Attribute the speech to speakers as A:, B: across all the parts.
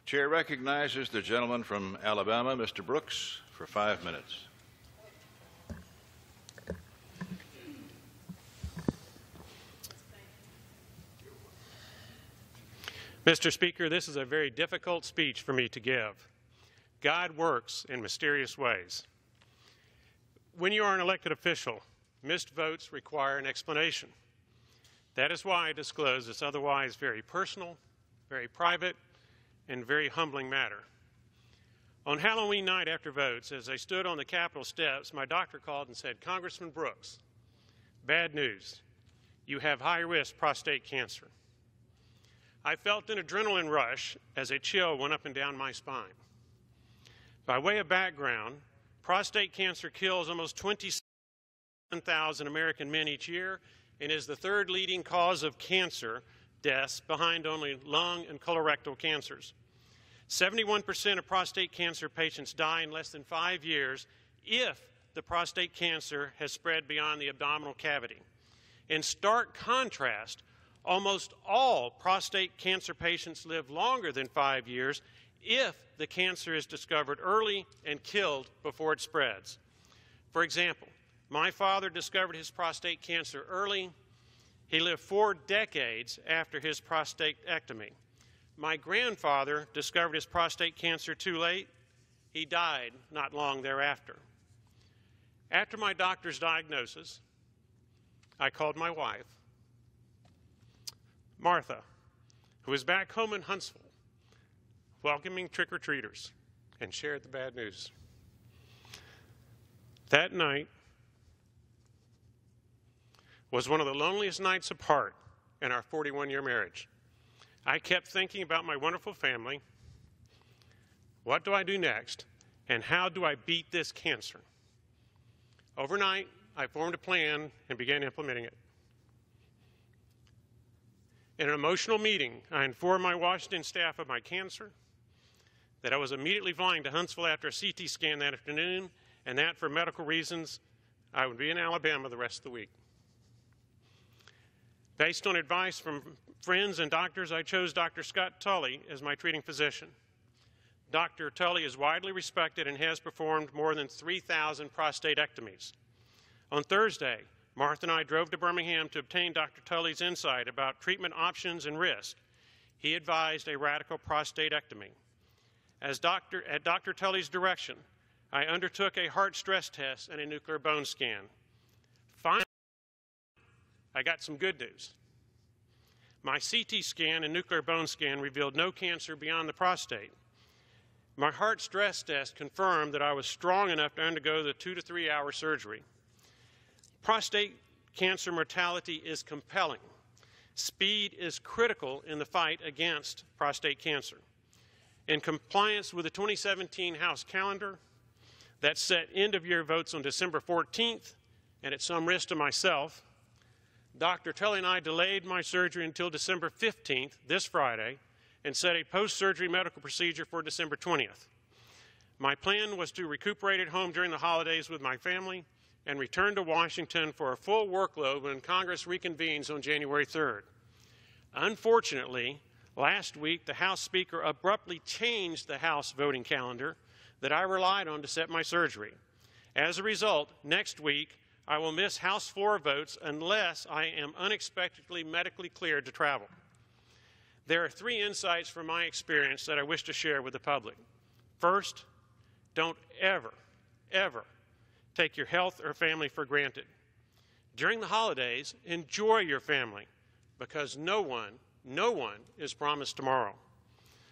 A: Chair recognizes the gentleman from Alabama, Mr. Brooks, for 5 minutes.
B: Mr. Speaker, this is a very difficult speech for me to give. God works in mysterious ways. When you are an elected official, missed votes require an explanation. That is why I disclose this otherwise very personal, very private, and very humbling matter. On Halloween night after votes, as I stood on the Capitol steps, my doctor called and said, "Congressman Brooks, bad news. You have high-risk prostate cancer." I felt an adrenaline rush as a chill went up and down my spine. By way of background, prostate cancer kills almost 27,000 American men each year and is the third leading cause of cancer deaths behind only lung and colorectal cancers. 71% of prostate cancer patients die in less than 5 years if the prostate cancer has spread beyond the abdominal cavity. In stark contrast, almost all prostate cancer patients live longer than 5 years if the cancer is discovered early and killed before it spreads. For example, my father discovered his prostate cancer early. He lived 4 decades after his prostatectomy. My grandfather discovered his prostate cancer too late. He died not long thereafter. After my doctor's diagnosis, I called my wife, Martha, who was back home in Huntsville, welcoming trick-or-treaters, and shared the bad news. That night was one of the loneliest nights apart in our 41-year marriage. I kept thinking about my wonderful family. What do I do next, and how do I beat this cancer? Overnight, I formed a plan and began implementing it. In an emotional meeting, I informed my Washington staff of my cancer, that I was immediately flying to Huntsville after a CT scan that afternoon, and that for medical reasons, I would be in Alabama the rest of the week. Based on advice from friends and doctors, I chose Dr. Scott Tully as my treating physician. Dr. Tully is widely respected and has performed more than 3,000 prostatectomies. On Thursday, Martha and I drove to Birmingham to obtain Dr. Tully's insight about treatment options and risk. He advised a radical prostatectomy. At Dr. Tully's direction, I undertook a heart stress test and a nuclear bone scan. Finally, I got some good news. My CT scan and nuclear bone scan revealed no cancer beyond the prostate. My heart stress test confirmed that I was strong enough to undergo the 2 to 3 hour surgery. Prostate cancer mortality is compelling. Speed is critical in the fight against prostate cancer. In compliance with the 2017 House calendar that set end-of-year votes on December 14th, and at some risk to myself, Dr. Tully and I delayed my surgery until December 15th, this Friday, and set a post-surgery medical procedure for December 20th. My plan was to recuperate at home during the holidays with my family and return to Washington for a full workload when Congress reconvenes on January 3rd. Unfortunately, last week, the House Speaker abruptly changed the House voting calendar that I relied on to set my surgery. As a result, next week, I will miss House floor votes unless I am unexpectedly medically cleared to travel. There are 3 insights from my experience that I wish to share with the public. First, don't ever, ever take your health or family for granted. During the holidays, enjoy your family because no one is promised tomorrow.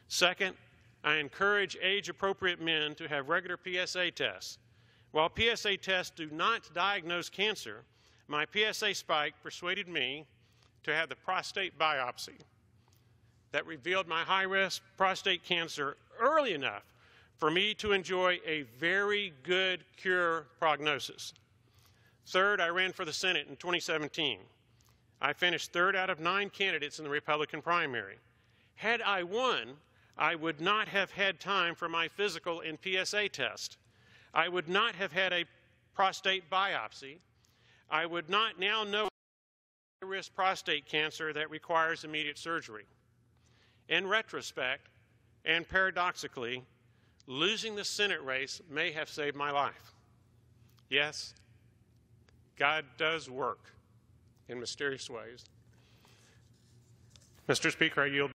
B: Second, I encourage age-appropriate men to have regular PSA tests. While PSA tests do not diagnose cancer, my PSA spike persuaded me to have the prostate biopsy that revealed my high-risk prostate cancer early enough for me to enjoy a very good cure prognosis. Third, I ran for the Senate in 2017. I finished 3rd out of 9 candidates in the Republican primary. Had I won, I would not have had time for my physical and PSA test. I would not have had a prostate biopsy. I would not now know high-risk prostate cancer that requires immediate surgery. In retrospect, And paradoxically, losing the Senate race may have saved my life. Yes, God does work in mysterious ways. Mr. Speaker, I yield.